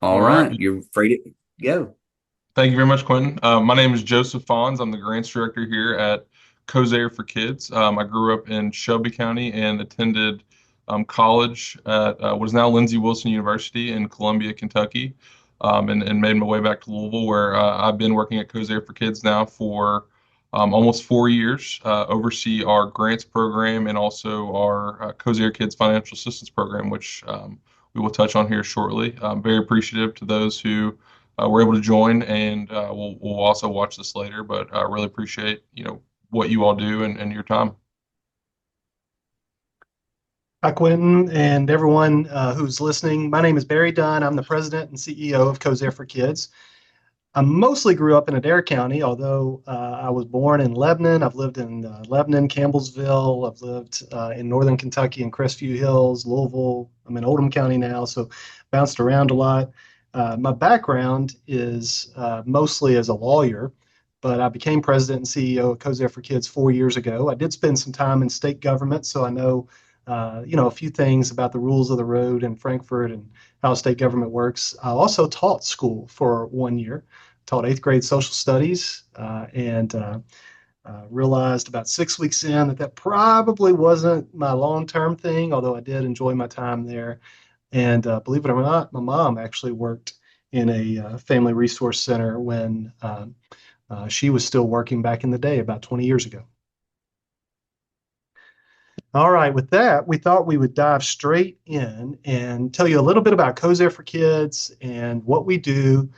All All right. right, you're free to go. Thank you very much, Quentin. My name is Joseph Fons. I'm the grants director here at Kosair for Kids. I grew up in Shelby County and attended college at what is now Lindsey Wilson University in Columbia, Kentucky, and made my way back to Louisville, where I've been working at Kosair for Kids now for almost 4 years. Oversee our grants program and also our Kosair Kids Financial Assistance Program, which we will touch on here shortly. I'm very appreciative to those who were able to join, and we'll also watch this later. But I really appreciate what you all do and your time. Hi, Quentin, and everyone who's listening. My name is Barry Dunn. I'm the president and CEO of Kosair for Kids. I mostly grew up in Adair County, although I was born in Lebanon. I've lived in Lebanon, Campbellsville. I've lived in northern Kentucky in Crestview Hills, Louisville. I'm in Oldham County now, so bounced around a lot. My background is mostly as a lawyer, but I became president and CEO of Kosair for Kids 4 years ago. I did spend some time in state government, so I know a few things about the rules of the road in Frankfurt and how state government works. I also taught school for 1 year, taught eighth grade social studies, and realized about 6 weeks in that probably wasn't my long-term thing, although I did enjoy my time there. And believe it or not, my mom actually worked in a family resource center when she was still working back in the day, about 20 years ago. All right, with that, we thought we would dive straight in and tell you a little bit about Kosair for Kids and what we do,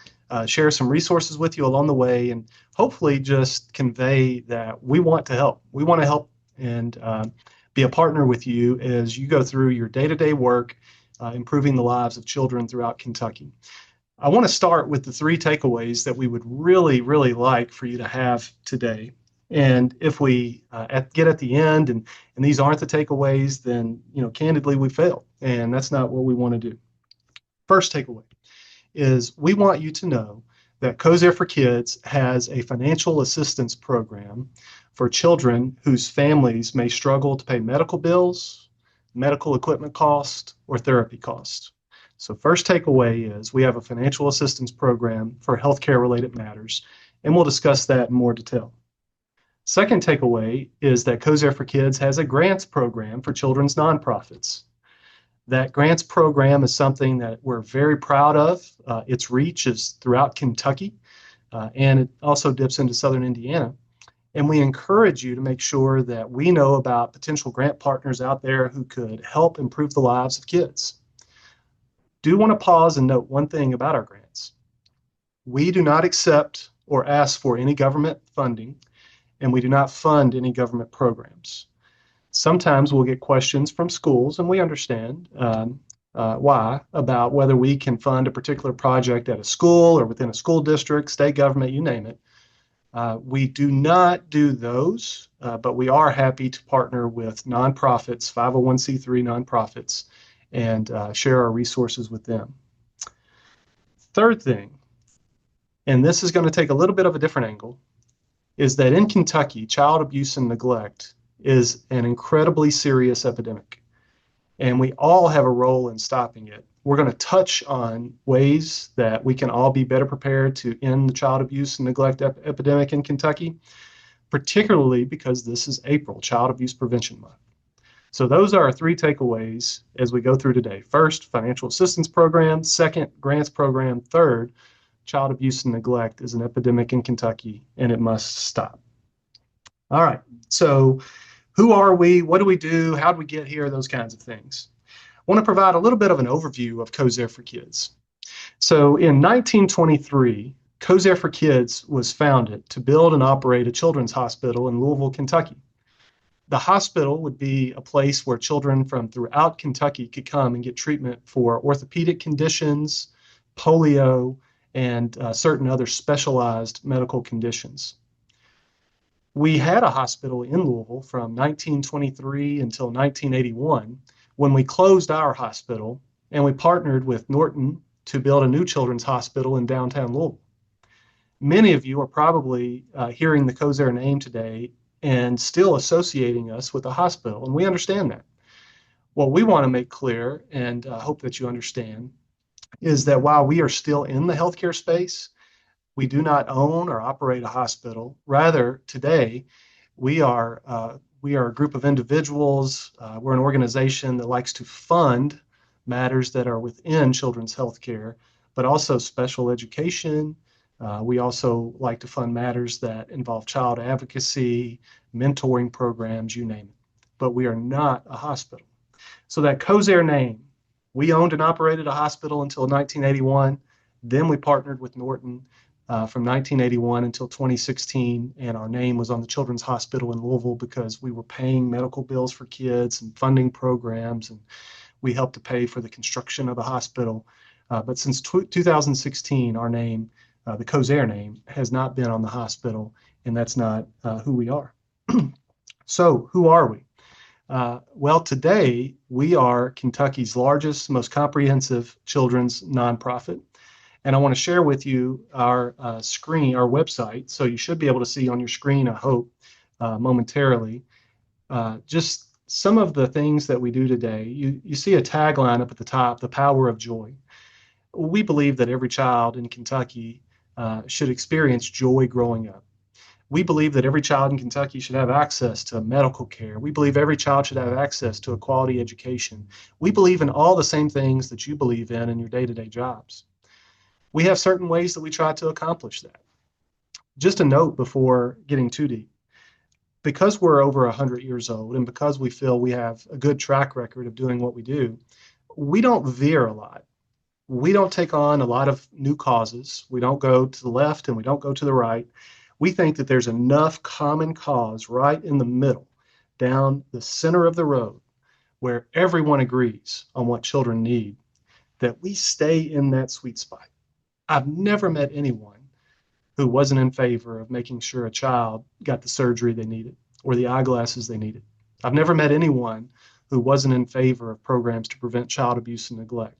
share some resources with you along the way, and hopefully just convey that we want to help. We want to help and be a partner with you as you go through your day-to-day work, improving the lives of children throughout Kentucky. I want to start with the three takeaways that we would really, really like for you to have today. And if we get at the end and these aren't the takeaways, then candidly we failed, and that's not what we want to do. First takeaway is we want you to know that Kosair for Kids has a financial assistance program for children whose families may struggle to pay medical bills, medical equipment costs, or therapy costs. So first takeaway is we have a financial assistance program for healthcare related matters, and we'll discuss that in more detail. Second takeaway is that Kosair for Kids has a grants program for children's nonprofits. That grants program is something that we're very proud of. Its reach is throughout Kentucky, and it also dips into southern Indiana. And we encourage you to make sure that we know about potential grant partners out there who could help improve the lives of kids. Do want to pause and note one thing about our grants. We do not accept or ask for any government funding, and we do not fund any government programs. Sometimes we'll get questions from schools, and we understand why, about whether we can fund a particular project at a school or within a school district, state government, you name it. We do not do those, but we are happy to partner with nonprofits, 501c3 nonprofits, and share our resources with them. Third thing, and this is going to take a little bit of a different angle, is that in Kentucky, child abuse and neglect is an incredibly serious epidemic, and we all have a role in stopping it. We're going to touch on ways that we can all be better prepared to end the child abuse and neglect epidemic in Kentucky, particularly because this is April, Child Abuse Prevention Month. So those are our three takeaways as we go through today. First, financial assistance program. Second, grants program. Third, child abuse and neglect is an epidemic in Kentucky, and it must stop. All right, so who are we? What do we do? How do we get here? Those kinds of things. I want to provide a little bit of an overview of Kosair for Kids. So in 1923, Kosair for Kids was founded to build and operate a children's hospital in Louisville, Kentucky. The hospital would be a place where children from throughout Kentucky could come and get treatment for orthopedic conditions, polio, and certain other specialized medical conditions. We had a hospital in Louisville from 1923 until 1981 when we closed our hospital and we partnered with Norton to build a new children's hospital in downtown Louisville. Many of you are probably hearing the Kosair name today and still associating us with the hospital, and we understand that. What we want to make clear, and hope that you understand, is that while we are still in the healthcare space, we do not own or operate a hospital. Rather, today, we are a group of individuals. We're an organization that likes to fund matters that are within children's healthcare, but also special education. We also like to fund matters that involve child advocacy, mentoring programs, you name it. But we are not a hospital. So that Kosair name, we owned and operated a hospital until 1981. Then we partnered with Norton from 1981 until 2016, and our name was on the Children's Hospital in Louisville because we were paying medical bills for kids and funding programs, and we helped to pay for the construction of the hospital. But since 2016, our name, the Kosair name, has not been on the hospital, and that's not who we are. So who are we? Well, today we are Kentucky's largest, most comprehensive children's nonprofit. And I want to share with you our screen, our website. So you should be able to see on your screen, I hope, momentarily, just some of the things that we do today. You see a tagline up at the top, the power of joy. We believe that every child in Kentucky should experience joy growing up. We believe that every child in Kentucky should have access to medical care. We believe every child should have access to a quality education. We believe in all the same things that you believe in your day-to-day jobs. We have certain ways that we try to accomplish that. Just a note before getting too deep. Because we're over 100 years old and because we feel we have a good track record of doing what we do, we don't veer a lot. We don't take on a lot of new causes. We don't go to the left and we don't go to the right. We think that there's enough common cause right in the middle, down the center of the road, where everyone agrees on what children need, that we stay in that sweet spot. I've never met anyone who wasn't in favor of making sure a child got the surgery they needed or the eyeglasses they needed. I've never met anyone who wasn't in favor of programs to prevent child abuse and neglect.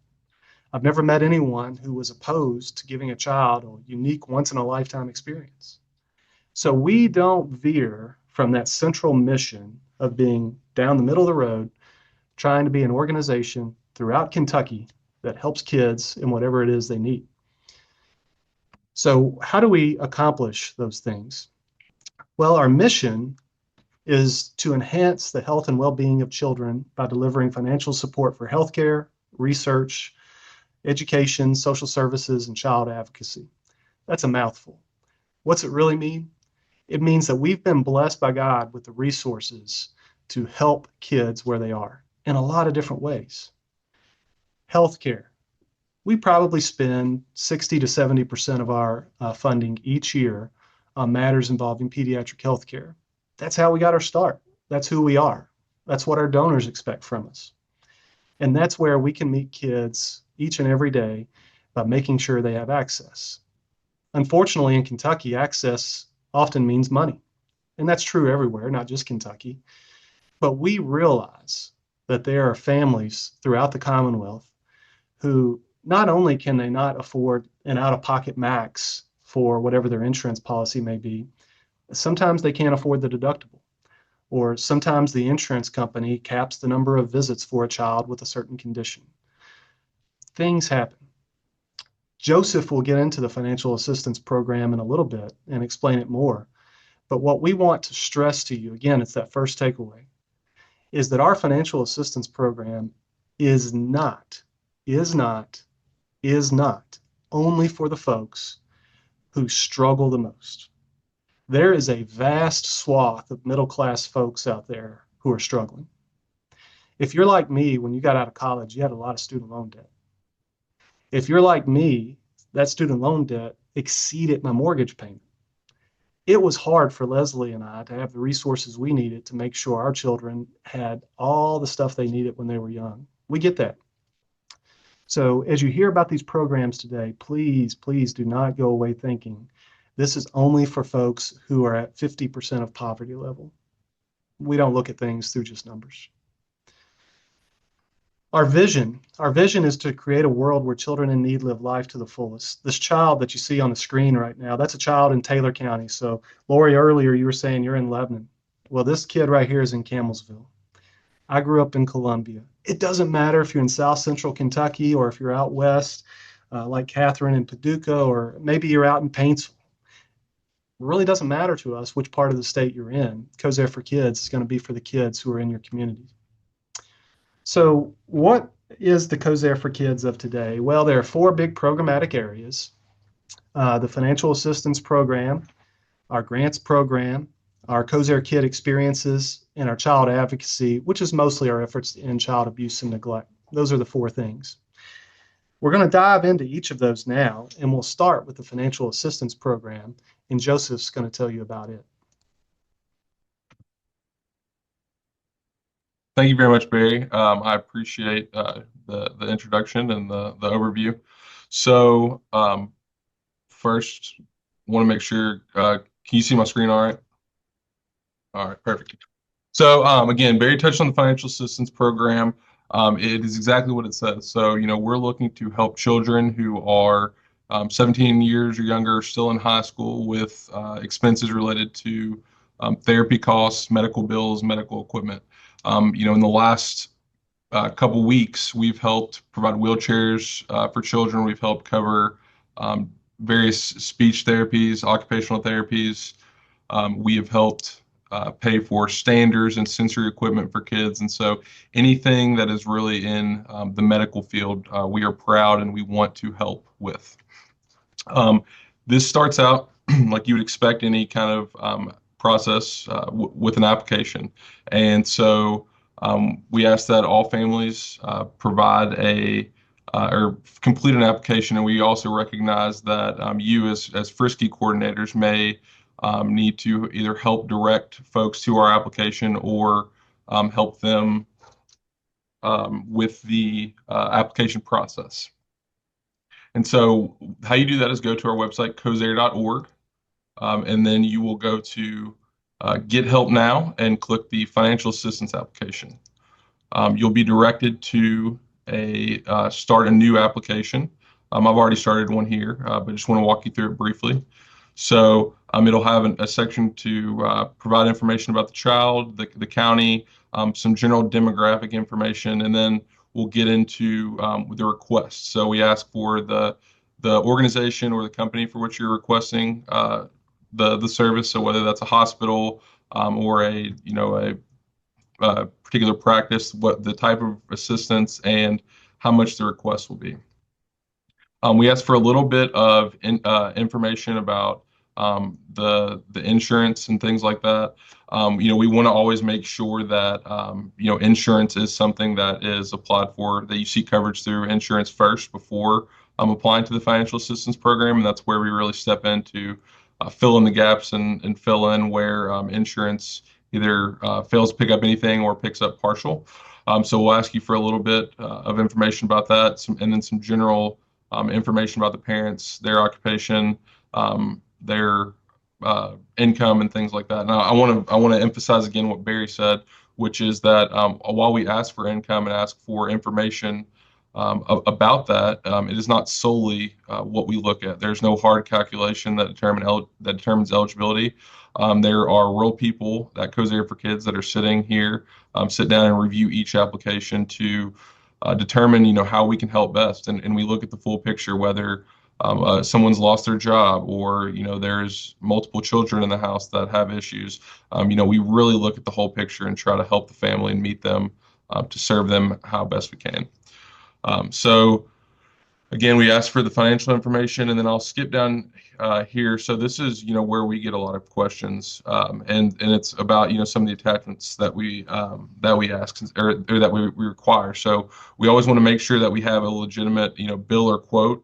I've never met anyone who was opposed to giving a child a unique once-in-a-lifetime experience. So we don't veer from that central mission of being down the middle of the road, trying to be an organization throughout Kentucky that helps kids in whatever it is they need. So how do we accomplish those things? Well, our mission is to enhance the health and well-being of children by delivering financial support for healthcare, research, education, social services, and child advocacy. That's a mouthful. What's it really mean? It means that we've been blessed by God with the resources to help kids where they are in a lot of different ways. Healthcare. We probably spend 60 to 70% of our funding each year on matters involving pediatric healthcare. That's how we got our start. That's who we are. That's what our donors expect from us. And that's where we can meet kids each and every day by making sure they have access. Unfortunately, in Kentucky, access often means money. And that's true everywhere, not just Kentucky. But we realize that there are families throughout the Commonwealth who not only can they not afford an out-of-pocket max for whatever their insurance policy may be, sometimes they can't afford the deductible. Or sometimes the insurance company caps the number of visits for a child with a certain condition. Things happen. Joseph will get into the financial assistance program in a little bit and explain it more. But what we want to stress to you, again, it's that first takeaway, is that our financial assistance program is not only for the folks who struggle the most. There is a vast swath of middle-class folks out there who are struggling. If you're like me, when you got out of college, you had a lot of student loan debt. If you're like me, that student loan debt exceeded my mortgage payment. It was hard for Leslie and I to have the resources we needed to make sure our children had all the stuff they needed when they were young. We get that. So as you hear about these programs today, please do not go away thinking this is only for folks who are at 50% of poverty level. We don't look at things through just numbers. Our vision is to create a world where children in need live life to the fullest. This child that you see on the screen right now, that's a child in Taylor County. So Lori, earlier you were saying you're in Lebanon. Well, this kid right here is in Camelsville. I grew up in Columbia. It doesn't matter if you're in South Central Kentucky or if you're out west, like Catherine in Paducah, or maybe you're out in Paintsville. It really doesn't matter to us which part of the state you're in. Kosair for Kids is going to be for the kids who are in your community. So, what is the Kosair for Kids of today? Well, there are four big programmatic areas: the financial assistance program, our grants program, our Kosair Kid experiences, and our child advocacy, which is mostly our efforts to end child abuse and neglect. Those are the four things. We're going to dive into each of those now, and we'll start with the financial assistance program, and Joseph's going to tell you about it. Thank you very much, Barry. I appreciate the introduction and the overview. So first, want to make sure, can you see my screen all right? All right, perfect. So again, Barry touched on the financial assistance program. It is exactly what it says. So, we're looking to help children who are 17 years or younger, still in high school, with expenses related to therapy costs, medical bills, medical equipment. In the last couple weeks, we've helped provide wheelchairs for children. We've helped cover various speech therapies, occupational therapies. We have helped pay for standers and sensory equipment for kids. And so anything that is really in the medical field, we are proud and we want to help with. This starts out like you would expect any kind of process with an application. And so we ask that all families provide or complete an application. And we also recognize that you as FRYSC coordinators may need to either help direct folks to our application or help them with the application process. And so how you do that is go to our website, kosair.org, and then you will go to Get Help Now and click the financial assistance application. You'll be directed to start a new application. I've already started one here, but just want to walk you through it briefly. So it'll have a section to provide information about the child, the county, some general demographic information, and then we'll get into the request. So we ask for the organization or the company for which you're requesting the service. So whether that's a hospital or a particular practice, what the type of assistance and how much the request will be. We ask for a little bit of information about the insurance and things like that. We want to always make sure that insurance is something that is applied for, that you seek coverage through insurance first before applying to the financial assistance program, and that's where we really step in to fill in the gaps and fill in where insurance either fails to pick up anything or picks up partial. So we'll ask you for a little bit of information about that, and then some general information about the parents, their occupation, their income, and things like that. Now, I want to emphasize again what Barry said, which is that while we ask for income and ask for information about that, it is not solely what we look at. There's no hard calculation that determines eligibility. There are real people at Kosair for Kids that are sitting here, sit down and review each application to determine, how we can help best. And we look at the full picture, whether someone's lost their job or, there's multiple children in the house that have issues. We really look at the whole picture and try to help the family and meet them to serve them how best we can. So again, we ask for the financial information, and then I'll skip down here. So this is, where we get a lot of questions, and it's about, some of the attachments that we ask or that we require. So we always want to make sure that we have a legitimate, bill or quote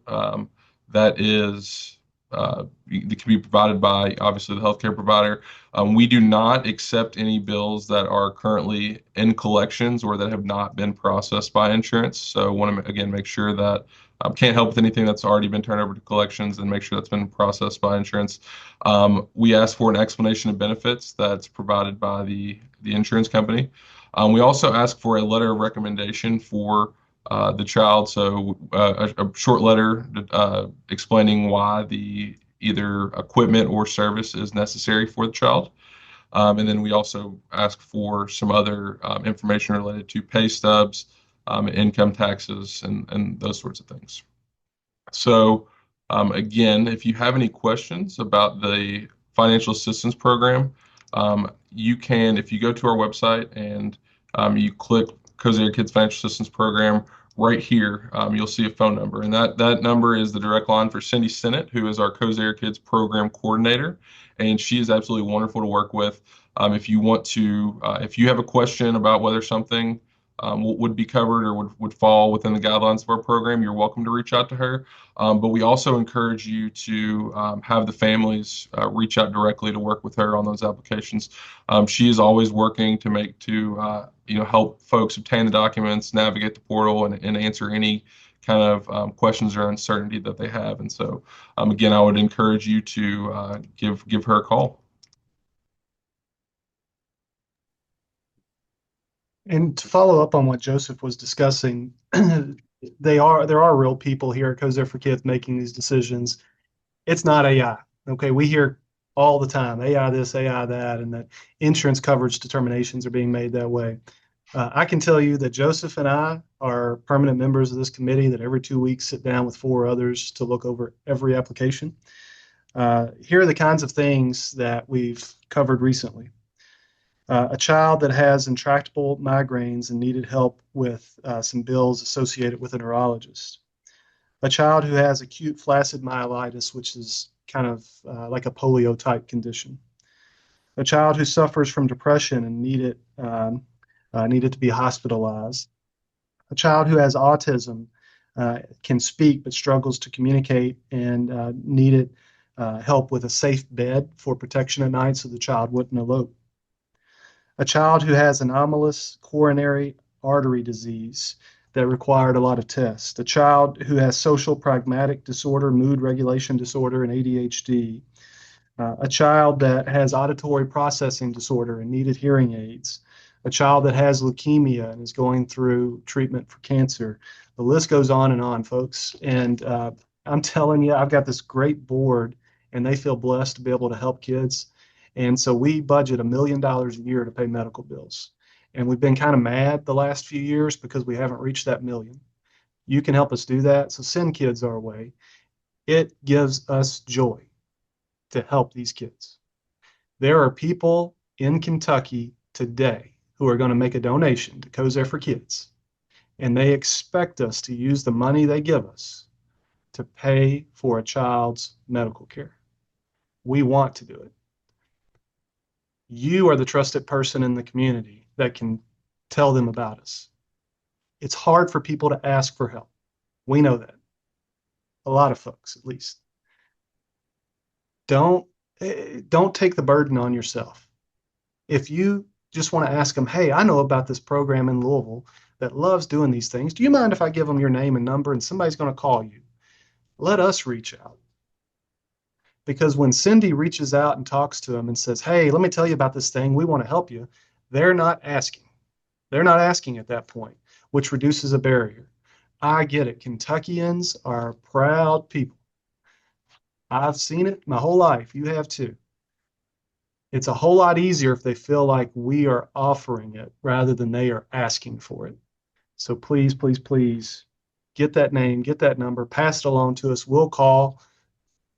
that is that can be provided by obviously the healthcare provider. We do not accept any bills that are currently in collections or that have not been processed by insurance. So I want to again make sure that can't help with anything that's already been turned over to collections and make sure that's been processed by insurance. We ask for an explanation of benefits that's provided by the insurance company. We also ask for a letter of recommendation for the child. So a short letter explaining why the either equipment or service is necessary for the child. And then we also ask for some other information related to pay stubs, income taxes, and those sorts of things. So again, if you have any questions about the financial assistance program, you can, if you go to our website and you click Kosair Kids Financial Assistance Program, right here, you'll see a phone number. And that number is the direct line for Cindy Sennett, who is our Kosair Kids Program Coordinator. And she is absolutely wonderful to work with. If you want to, if you have a question about whether something would be covered or would fall within the guidelines of our program, you're welcome to reach out to her. But we also encourage you to have the families reach out directly to work with her on those applications. She is always working to help folks obtain the documents, navigate the portal, and answer any kind of questions or uncertainty that they have. And so, again, I would encourage you to give her a call. And to follow up on what Joseph was discussing, there are real people here at Kosair for Kids making these decisions. It's not AI. Okay, we hear all the time AI this, AI that, and that insurance coverage determinations are being made that way. I can tell you that Joseph and I are permanent members of this committee that every 2 weeks sit down with 4 others to look over every application. Here are the kinds of things that we've covered recently. A child that has intractable migraines and needed help with some bills associated with a neurologist. A child who has acute flaccid myelitis, which is kind of like a polio type condition. A child who suffers from depression and needed to be hospitalized. A child who has autism, can speak but struggles to communicate and needed help with a safe bed for protection at night so the child wouldn't elope. A child who has anomalous coronary artery disease that required a lot of tests. A child who has social pragmatic disorder, mood regulation disorder, and ADHD. A child that has auditory processing disorder and needed hearing aids. A child that has leukemia and is going through treatment for cancer. The list goes on, folks. And I'm telling you, I've got this great board, and they feel blessed to be able to help kids. And so we budget $1 million a year to pay medical bills. And we've been kind of mad the last few years because we haven't reached that million. You can help us do that. So send kids our way. It gives us joy to help these kids. There are people in Kentucky today who are going to make a donation to Kosair for Kids. And they expect us to use the money they give us to pay for a child's medical care. We want to do it. You are the trusted person in the community that can tell them about us. It's hard for people to ask for help. We know that. A lot of folks, at least. Don't take the burden on yourself. If you just want to ask them, hey, I know about this program in Louisville that loves doing these things. Do you mind if I give them your name and number and somebody's going to call you? Let us reach out. Because when Cindy reaches out and talks to them and says, hey, let me tell you about this thing, we want to help you, they're not asking. They're not asking at that point, which reduces a barrier. I get it. Kentuckians are proud people. I've seen it my whole life. You have too. It's a whole lot easier if they feel like we are offering it rather than they are asking for it. So please, please, please get that name, get that number, pass it along to us. We'll call.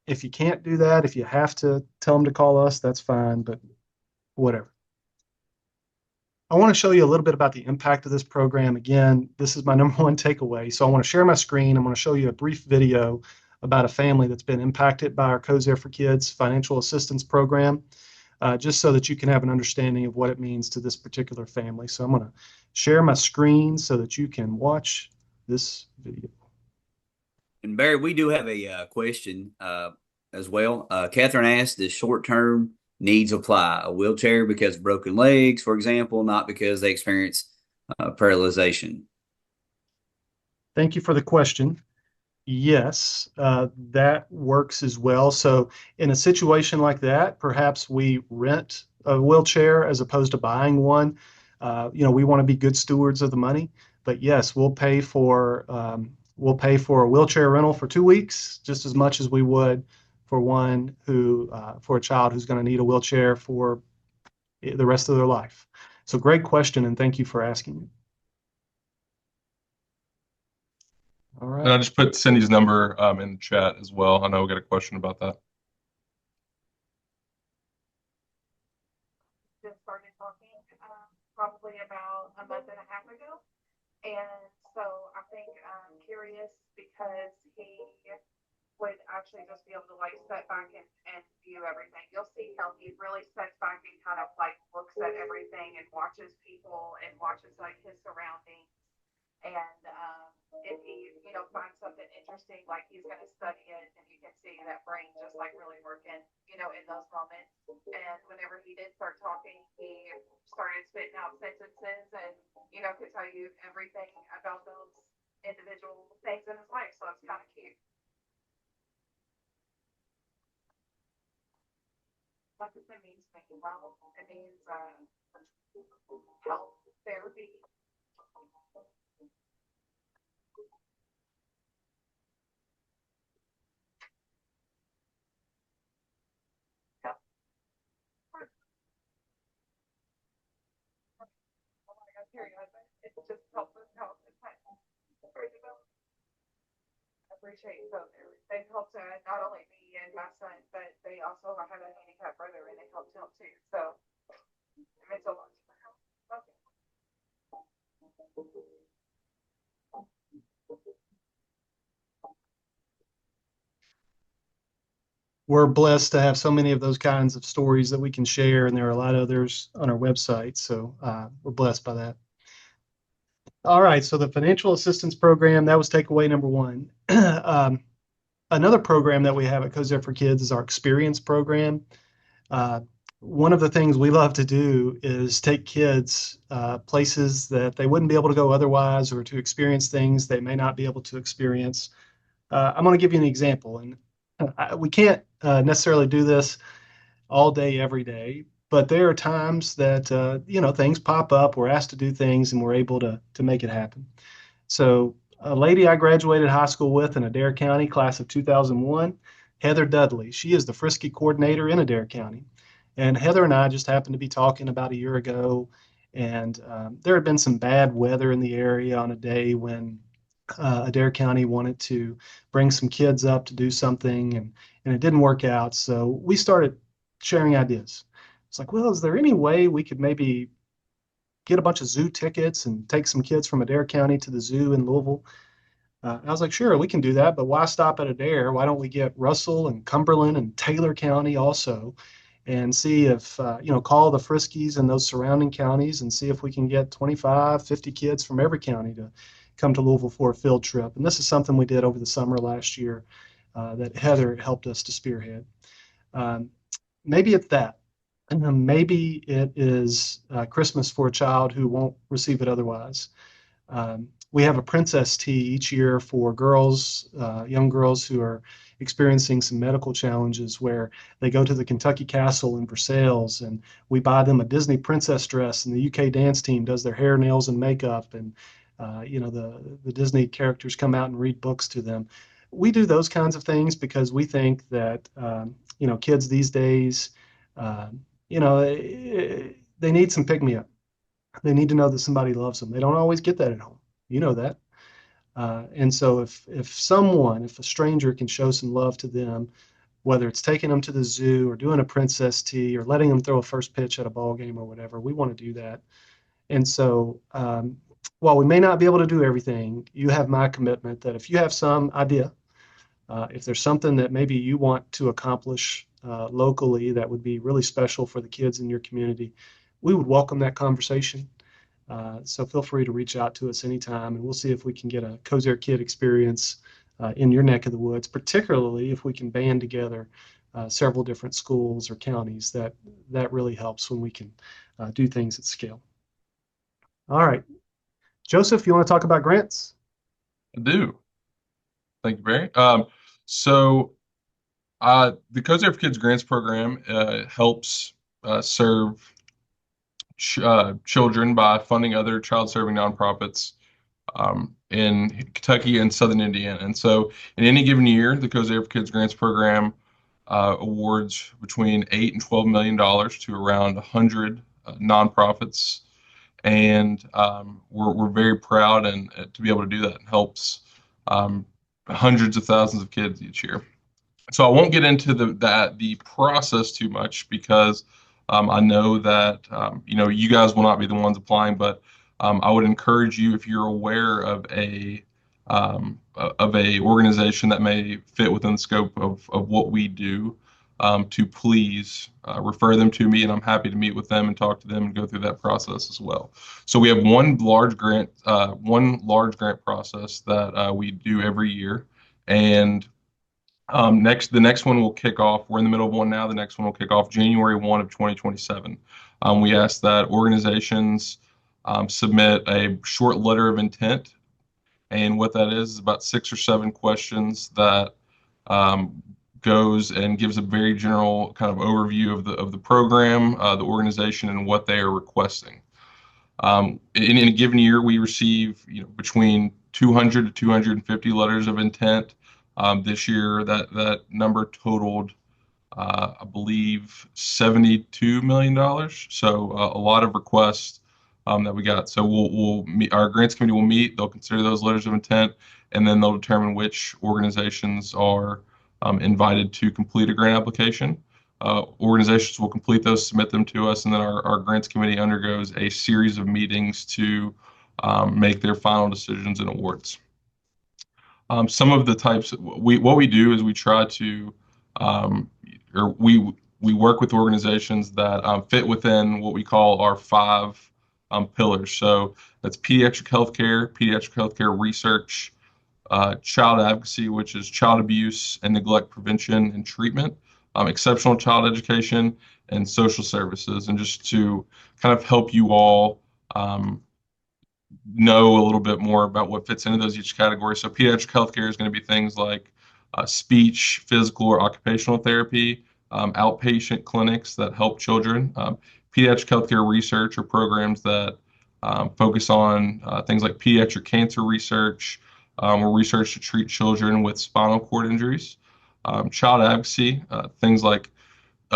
If you can't do that, if you have to tell them to call us, that's fine, but whatever. I want to show you a little bit about the impact of this program. Again, this is my number one takeaway. So I want to share my screen. I'm going to show you a brief video about a family that's been impacted by our Kosair for Kids financial assistance program, just so that you can have an understanding of what it means to this particular family. So I'm going to share my screen so that you can watch this video. And Barry, we do have a question as well. Catherine asked, does short-term needs apply? A wheelchair because of broken legs, for example, not because they experience paralyzation? Thank you for the question. Yes, that works as well. So in a situation like that, perhaps we rent a wheelchair as opposed to buying one. We want to be good stewards of the money, but yes, we'll pay for a wheelchair rental for 2 weeks, just as much as we would for a child who's going to need a wheelchair for the rest of their life. So great question, and thank you for asking it. All And I right. just put Cindy's number in the chat as well. I know we got a question about that. Just started talking probably about a month and a half ago. And so I think I'm curious because he would actually just be able to like step back and view everything. You'll see how he really steps back and kind of like looks at everything and watches people and watches like his surroundings. And if he, finds something interesting, like he's going to study it, and you can see that brain just like really working, in those moments. And whenever he did start talking, he started spitting out sentences and, could tell you everything about those individual things in his life. So it's kind of cute. What does it mean to me? Well, it means health, therapy. It just helps us help and I appreciate so they've helped not only me and my son, but they also have a handicapped brother and they helped him too. So it means a lot to them. Okay. We're blessed to have so many of those kinds of stories that we can share, and there are a lot of others on our website. So we're blessed by that. All right, so the financial assistance program, that was takeaway number one. Another program that we have at Kosair for Kids is our experience program. One of the things we love to do is take kids places that they wouldn't be able to go otherwise, or to experience things they may not be able to experience. I'm going to give you an example, and we can't necessarily do this all day, every day, but there are times that things pop up. We're asked to do things, and we're able to make it happen. So a lady I graduated high school with in Adair County, class of 2001, Heather Dudley. She is the FRYSC Coordinator in Adair County. And Heather and I just happened to be talking about a year ago, and there had been some bad weather in the area on a day when Adair County wanted to bring some kids up to do something, and it didn't work out. So we started sharing ideas. It's like, well, is there any way we could maybe get a bunch of zoo tickets and take some kids from Adair County to the zoo in Louisville? I was like, sure, we can do that, but why stop at Adair? Why don't we get Russell and Cumberland and Taylor County also, and see if, call the Friskies and those surrounding counties and see if we can get 25, 50 kids from every county to come to Louisville for a field trip. And this is something we did over the summer last year that Heather helped us to spearhead. Maybe it's that. And maybe it is Christmas for a child who won't receive it otherwise. We have a princess tea each year for girls, young girls who are experiencing some medical challenges, where they go to the Kentucky Castle in Versailles, and we buy them a Disney princess dress, and the UK dance team does their hair, nails, and makeup, and the Disney characters come out and read books to them. We do those kinds of things because we think that kids these days, they need some pick me up. They need to know that somebody loves them. They don't always get that at home. You know that. And so if a stranger can show some love to them, whether it's taking them to the zoo or doing a princess tea or letting them throw a first pitch at a ball game or whatever, we want to do that. And so while we may not be able to do everything, you have my commitment that if you have some idea, if there's something that maybe you want to accomplish locally that would be really special for the kids in your community, we would welcome that conversation. So feel free to reach out to us anytime, and we'll see if we can get a Kosair Kid experience in your neck of the woods, particularly if we can band together several different schools or counties. That really helps when we can do things at scale. All right. Joseph, you want to talk about grants? I do. Thank you, Barry. So the Kosair for Kids Grants Program helps serve children by funding other child-serving nonprofits in Kentucky and Southern Indiana. And so in any given year, the Kosair for Kids Grants Program awards between $8 and $12 million to around 100 nonprofits, and we're very proud and to be able to do that. It helps um, hundreds of thousands of kids each year. So I won't get into the process too much because I know that you guys will not be the ones applying, but I would encourage you, if you're aware of a organization that may fit within the scope of what we do, to please refer them to me, and I'm happy to meet with them and talk to them and go through that process as well. So we have one large grant process that we do every year, and the next one will kick off. We're in the middle of one now. The next one will kick off January 1 of 2027. We ask that organizations submit a short letter of intent, and what that is about 6 or 7 questions that goes and gives a very general kind of overview of the program, the organization, and what they are requesting. In a given year, we receive between 200 to 250 letters of intent. This year, that number totaled, I believe, $72 million. So a lot of requests that we got. So we'll meet, our grants committee will meet. They'll consider those letters of intent, and then they'll determine which organizations are invited to complete a grant application. Organizations will complete those, submit them to us, and then our grants committee undergoes a series of meetings to make their final decisions and awards. Some of the types what we do is we try to or we work with organizations that fit within what we call our 5 pillars. So that's pediatric healthcare research, child advocacy, which is child abuse and neglect prevention and treatment, exceptional child education, and social services. And just to kind of help you all know a little bit more about what fits into those each category. So pediatric healthcare is going to be things like speech, physical, or occupational therapy, outpatient clinics that help children, pediatric healthcare research or programs that focus on things like pediatric cancer research, or research to treat children with spinal cord injuries, child advocacy, things like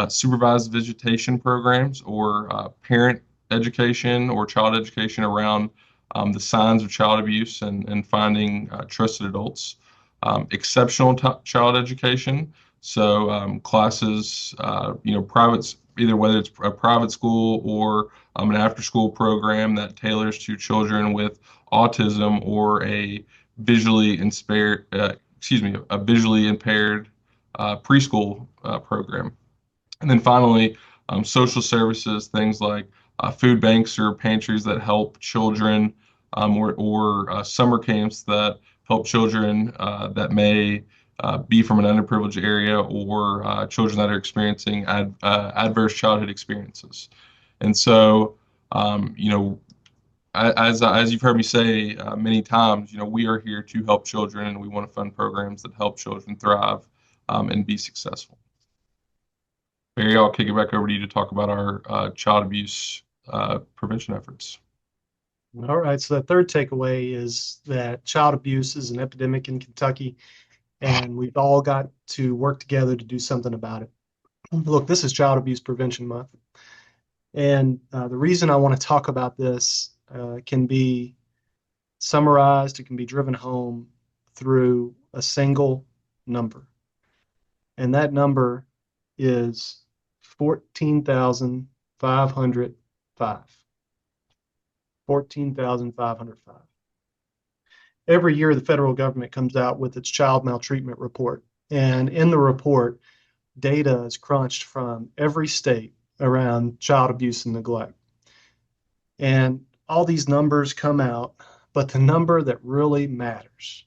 supervised visitation programs or parent education or child education around the signs of child abuse and finding trusted adults. Exceptional child education, so classes, private, either whether it's a private school or an after-school program that tailors to children with autism or a visually impaired, a visually impaired preschool program. And then finally, social services, things like food banks or pantries that help children, or summer camps that help children that may be from an underprivileged area, or children that are experiencing adverse childhood experiences. And so, as you've heard me say many times, we are here to help children, and we want to fund programs that help children thrive and be successful. Barry, I'll kick it back over to you to talk about our child abuse prevention efforts. All right. So the third takeaway is that child abuse is an epidemic in Kentucky, and we've all got to work together to do something about it. Look, this is Child Abuse Prevention Month. And the reason I want to talk about this can be summarized, it can be driven home through a single number. And that number is 14,505. 14,505. Every year, the federal government comes out with its child maltreatment report. And in the report, data is crunched from every state around child abuse and neglect. And all these numbers come out, but the number that really matters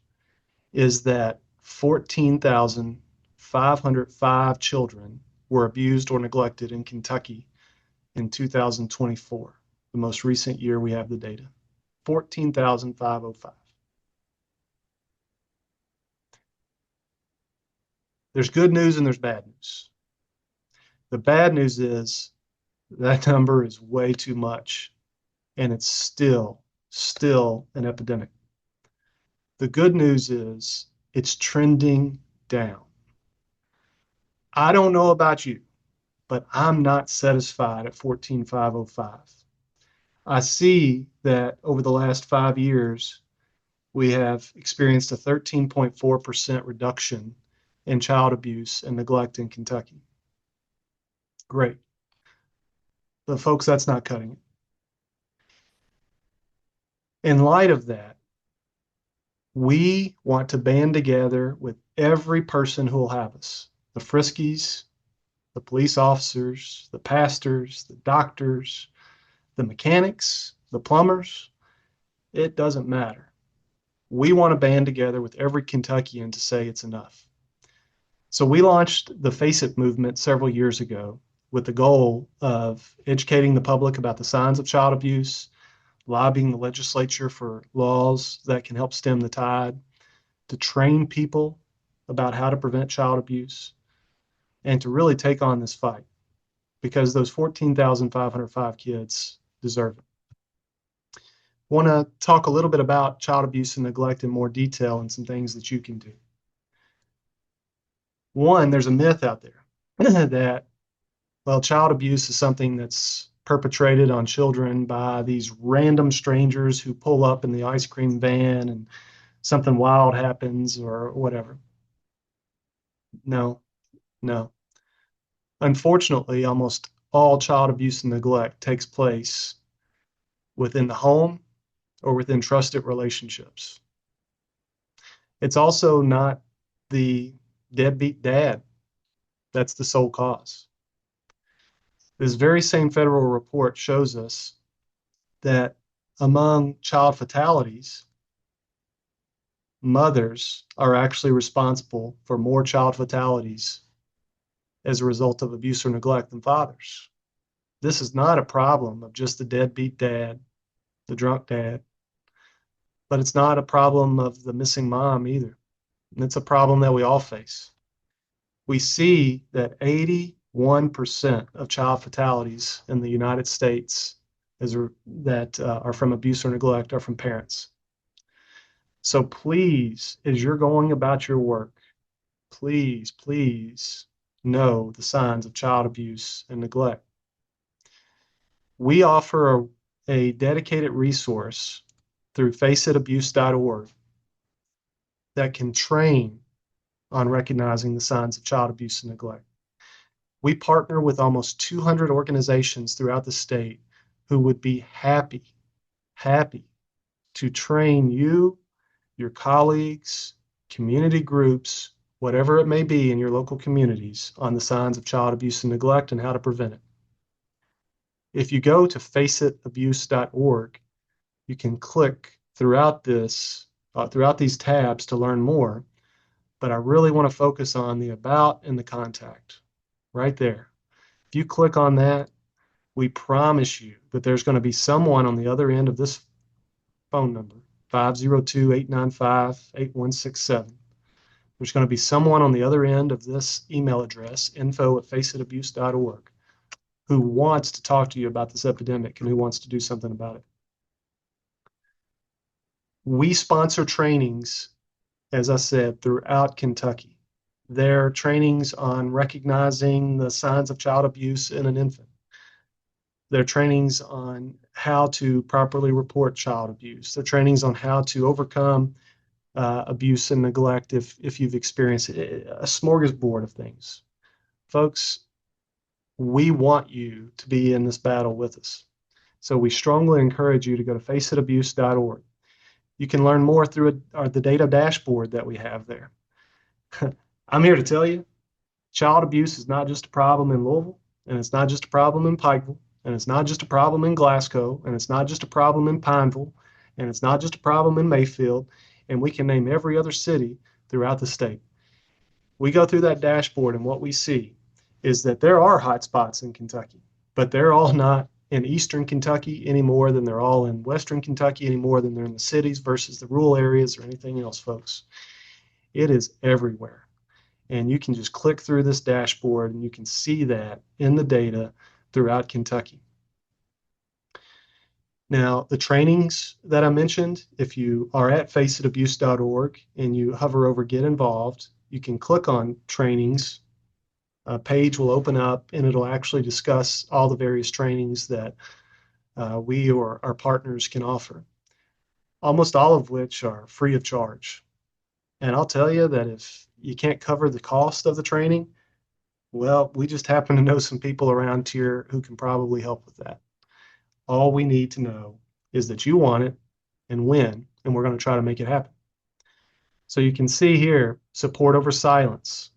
is that 14,505 children were abused or neglected in Kentucky in 2024, the most recent year we have the data. 14,505. There's good news and there's bad news. The bad news is that number is way too much, and it's still an epidemic. The good news is it's trending down. I don't know about you, but I'm not satisfied at 14,505. I see that over the last 5 years, we have experienced a 13.4% reduction in child abuse and neglect in Kentucky. Great. But folks, that's not cutting it. In light of that, we want to band together with every person who will have us, the Friskies, the police officers, the pastors, the doctors, the mechanics, the plumbers. It doesn't matter. We want to band together with every Kentuckian to say it's enough. So we launched the Face It movement several years ago with the goal of educating the public about the signs of child abuse, lobbying the legislature for laws that can help stem the tide, to train people about how to prevent child abuse, and to really take on this fight, because those 14,505 kids deserve it. Want to talk a little bit about child abuse and neglect in more detail and some things that you can do. One, there's a myth out there that, well, child abuse is something that's perpetrated on children by these random strangers who pull up in the ice cream van and something wild happens or whatever. No, no. Unfortunately, almost all child abuse and neglect takes place within the home or within trusted relationships. It's also not the deadbeat dad that's the sole cause. This very same federal report shows us that among child fatalities, mothers are actually responsible for more child fatalities as a result of abuse or neglect than fathers. This is not a problem of just the deadbeat dad, the drunk dad, but it's not a problem of the missing mom either. And it's a problem that we all face. We see that 81% of child fatalities in the United States that are from abuse or neglect are from parents. So please, as you're going about your work, please, please know the signs of child abuse and neglect. We offer a dedicated resource through faceabuse.org that can train on recognizing the signs of child abuse and neglect. We partner with almost 200 organizations throughout the state who would be happy to train you, your colleagues, community groups, whatever it may be in your local communities, on the signs of child abuse and neglect and how to prevent it. If you go to faceabuse.org, you can click throughout these tabs to learn more, but I really want to focus on the about and the contact right there. If you click on that, we promise you that there's going to be someone on the other end of this phone number, 502-895-8167. There's going to be someone on the other end of this email address, info@faceabuse.org, who wants to talk to you about this epidemic and who wants to do something about it. We sponsor trainings, as I said, throughout Kentucky. There are trainings on recognizing the signs of child abuse in an infant. There are trainings on how to properly report child abuse. There are trainings on how to overcome abuse and neglect if you've experienced it. A smorgasbord of things. Folks, we want you to be in this battle with us. So we strongly encourage you to go to faceabuse.org. You can learn more through the data dashboard that we have there. I'm here to tell you, child abuse is not just a problem in Louisville, and it's not just a problem in Pikeville, and it's not just a problem in Glasgow, and it's not just a problem in Pineville, and it's not just a problem in Mayfield, and we can name every other city throughout the state. We go through that dashboard, and what we see is that there are hot spots in Kentucky, but they're all not in eastern Kentucky any more than they're all in western Kentucky any more than they're in the cities versus the rural areas or anything else, folks. It is everywhere. And you can just click through this dashboard and you can see that in the data throughout Kentucky. Now, the trainings that I mentioned, if you are at faceabuse.org and you hover over Get Involved, you can click on trainings a page will open up and it'll actually discuss all the various trainings that we or our partners can offer, almost all of which are free of charge. And I'll tell you that if you can't cover the cost of the training, well, we just happen to know some people around here who can probably help with that. All we need to know is that you want it and when, and we're going to try to make it happen. So you can see here, support over silence.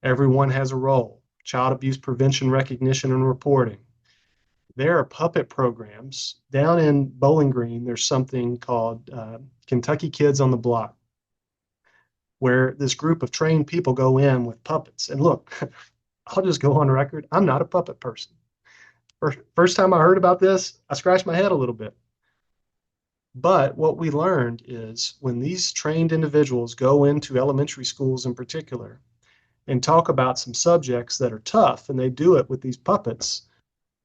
Everyone has a role. Child abuse prevention, recognition, and reporting. There are puppet programs. Down in Bowling Green, there's something called Kentucky Kids on the Block, where this group of trained people go in with puppets. And look, I'll just go on record. I'm not a puppet person. First time I heard about this, I scratched my head a little bit. But what we learned is when these trained individuals go into elementary schools in particular and talk about some subjects that are tough, and they do it with these puppets,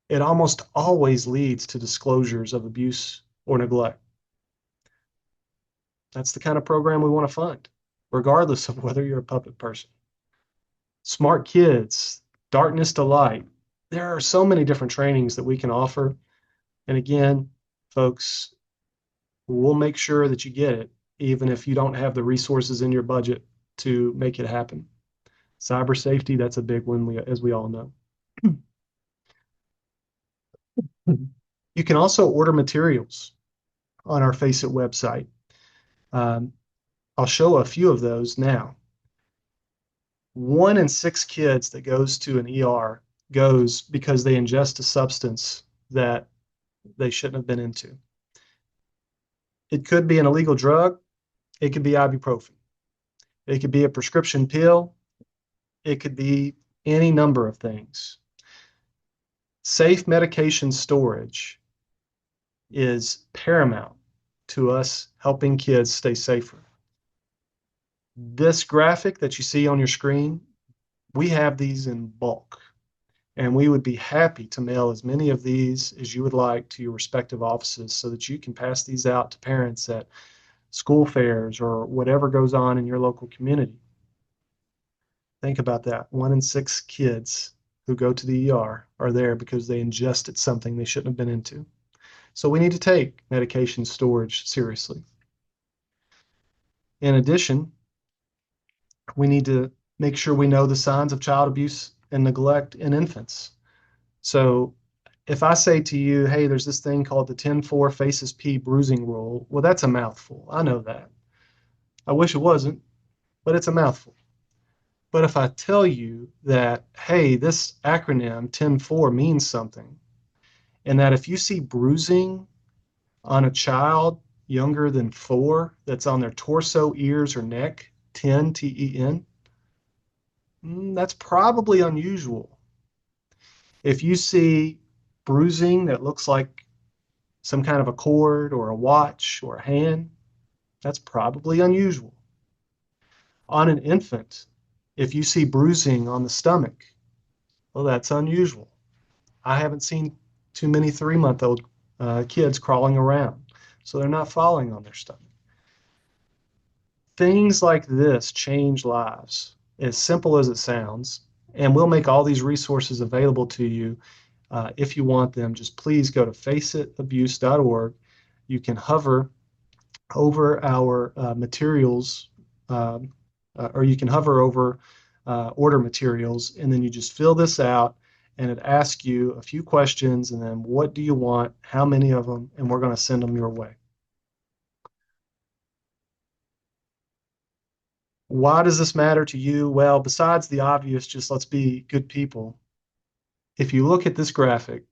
it almost always leads to disclosures of abuse or neglect. That's the kind of program we want to fund, regardless of whether you're a puppet person. Smart Kids, Darkness to Light. There are so many different trainings that we can offer. And again, folks, we'll make sure that you get it, even if you don't have the resources in your budget to make it happen. Cyber safety, that's a big one, as we all know. You can also order materials on our FRYSC website. I'll show a few of those now. 1 in 6 kids that goes to an ER goes because they ingest a substance that they shouldn't have been into. It could be an illegal drug. It could be ibuprofen. It could be a prescription pill. It could be any number of things. Safe medication storage is paramount to us helping kids stay safer. This graphic that you see on your screen, we have these in bulk, and we would be happy to mail as many of these as you would like to your respective offices so that you can pass these out to parents at school fairs or whatever goes on in your local community. Think about that. 1 in 6 kids who go to the ER are there because they ingested something they shouldn't have been into. So we need to take medication storage seriously. In addition, we need to make sure we know the signs of child abuse and neglect in infants. So if I say to you, hey, there's this thing called the 10-4 faces P bruising rule, well, that's a mouthful. I know that. I wish it wasn't, but it's a mouthful. But if I tell you that, hey, this acronym 10-4 means something, and that if you see bruising on a child younger than 4 that's on their torso, ears, or neck, 10, T-E-N, that's probably unusual. If you see bruising that looks like some kind of a cord or a watch or a hand, that's probably unusual. On an infant, if you see bruising on the stomach, well, that's unusual. I haven't seen too many 3-month-old kids crawling around, so they're not falling on their stomach. Things like this change lives, as simple as it sounds, and we'll make all these resources available to you if you want them. Just please go to faceabuse.org. You can hover over our materials, or you can hover over order materials, and then you just fill this out, and it asks you a few questions, and then what do you want, how many of them, and we're going to send them your way. Why does this matter to you? Well, besides the obvious, just let's be good people. If you look at this graphic,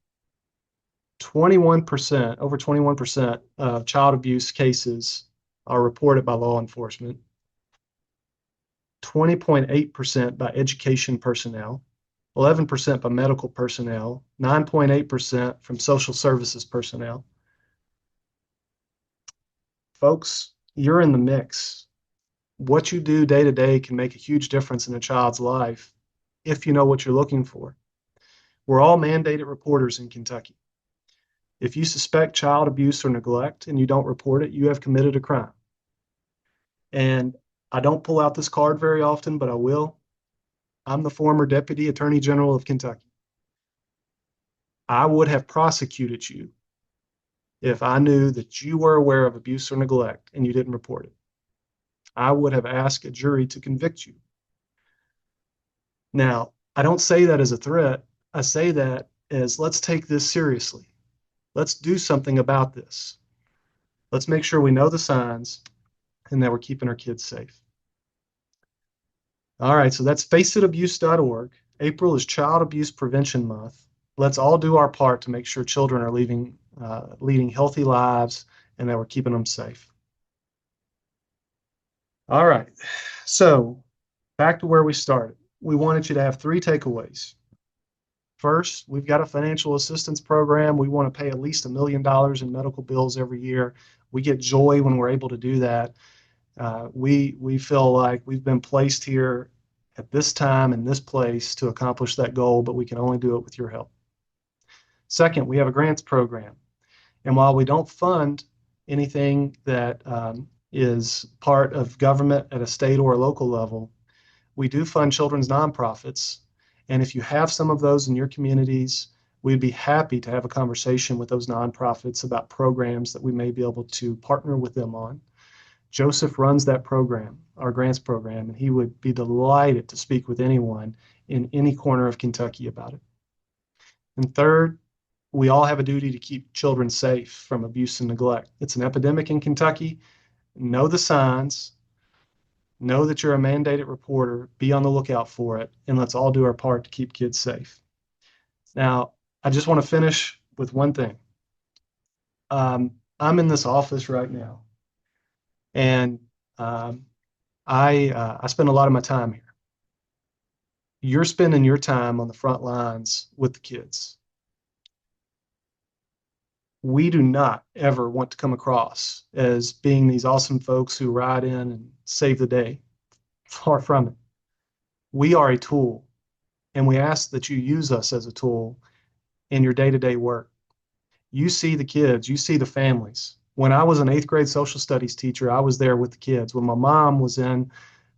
21%, over 21% of child abuse cases are reported by law enforcement, 20.8% by education personnel, 11% by medical personnel, 9.8% from social services personnel. Folks, you're in the mix. What you do day to day can make a huge difference in a child's life if you know what you're looking for. We're all mandated reporters in Kentucky. If you suspect child abuse or neglect and you don't report it, you have committed a crime. And I don't pull out this card very often, but I will. I'm the former Deputy Attorney General of Kentucky. I would have prosecuted you if I knew that you were aware of abuse or neglect and you didn't report it. I would have asked a jury to convict you. Now, I don't say that as a threat. I say that as let's take this seriously. Let's do something about this. Let's make sure we know the signs and that we're keeping our kids safe. All right, so that's faceItabuse.org. April is Child Abuse Prevention Month. Let's all do our part to make sure children are leading healthy lives and that we're keeping them safe. All right, so back to where we started. We wanted you to have 3 takeaways. First, we've got a financial assistance program. We want to pay at least $1 million in medical bills every year. We get joy when we're able to do that. We feel like we've been placed here at this time in this place to accomplish that goal, but we can only do it with your help. Second, we have a grants program. And while we don't fund anything that is part of government at a state or a local level, we do fund children's nonprofits. And if you have some of those in your communities, we'd be happy to have a conversation with those nonprofits about programs that we may be able to partner with them on. Joseph runs that program, our grants program, and he would be delighted to speak with anyone in any corner of Kentucky about it. And third, we all have a duty to keep children safe from abuse and neglect. It's an epidemic in Kentucky. Know the signs. Know that you're a mandated reporter. Be on the lookout for it, and let's all do our part to keep kids safe. Now, I just want to finish with one thing. I'm in this office right now, and I spend a lot of my time here. You're spending your time on the front lines with the kids. We do not ever want to come across as being these awesome folks who ride in and save the day. Far from it. We are a tool, and we ask that you use us as a tool in your day-to-day work. You see the kids, you see the families. When I was an 8th grade social studies teacher, I was there with the kids. When my mom was in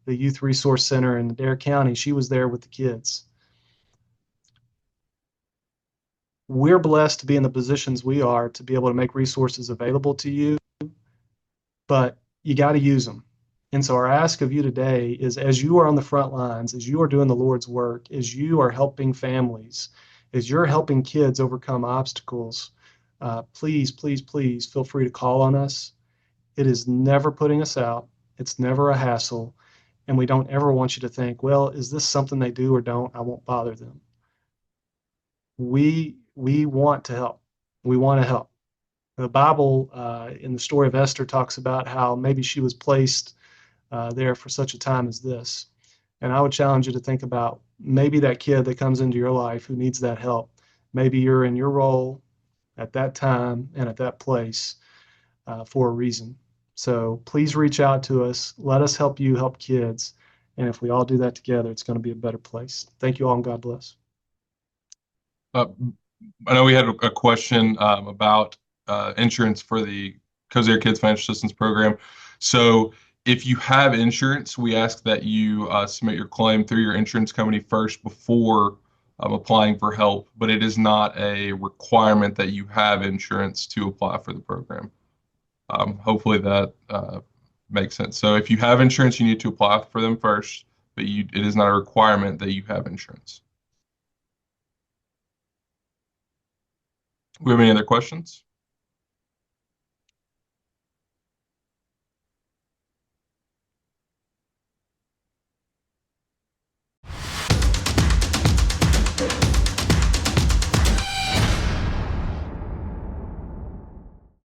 the Youth Resource Center in Adair County, she was there with the kids. We're blessed to be in the positions we are to be able to make resources available to you, but you got to use them. And so our ask of you today is, as you are on the front lines, as you are doing the Lord's work, as you are helping families, as you're helping kids overcome obstacles, please, please, please feel free to call on us. It is never putting us out. It's never a hassle. And we don't ever want you to think, well, is this something they do or don't? I won't bother them. We want to help. We want to help. The Bible, in the story of Esther, talks about how maybe she was placed there for such a time as this. And I would challenge you to think about maybe that kid that comes into your life who needs that help. Maybe you're in your role at that time and at that place for a reason. So please reach out to us. Let us help you help kids. And if we all do that together, it's going to be a better place. Thank you all, and God bless. I know we had a question about insurance for the Kosair Kids Financial Assistance Program. So if you have insurance, we ask that you submit your claim through your insurance company first before applying for help, but it is not a requirement that you have insurance to apply for the program. Hopefully that makes sense. So if you have insurance, you need to apply for them first, but it is not a requirement that you have insurance. We have any other questions?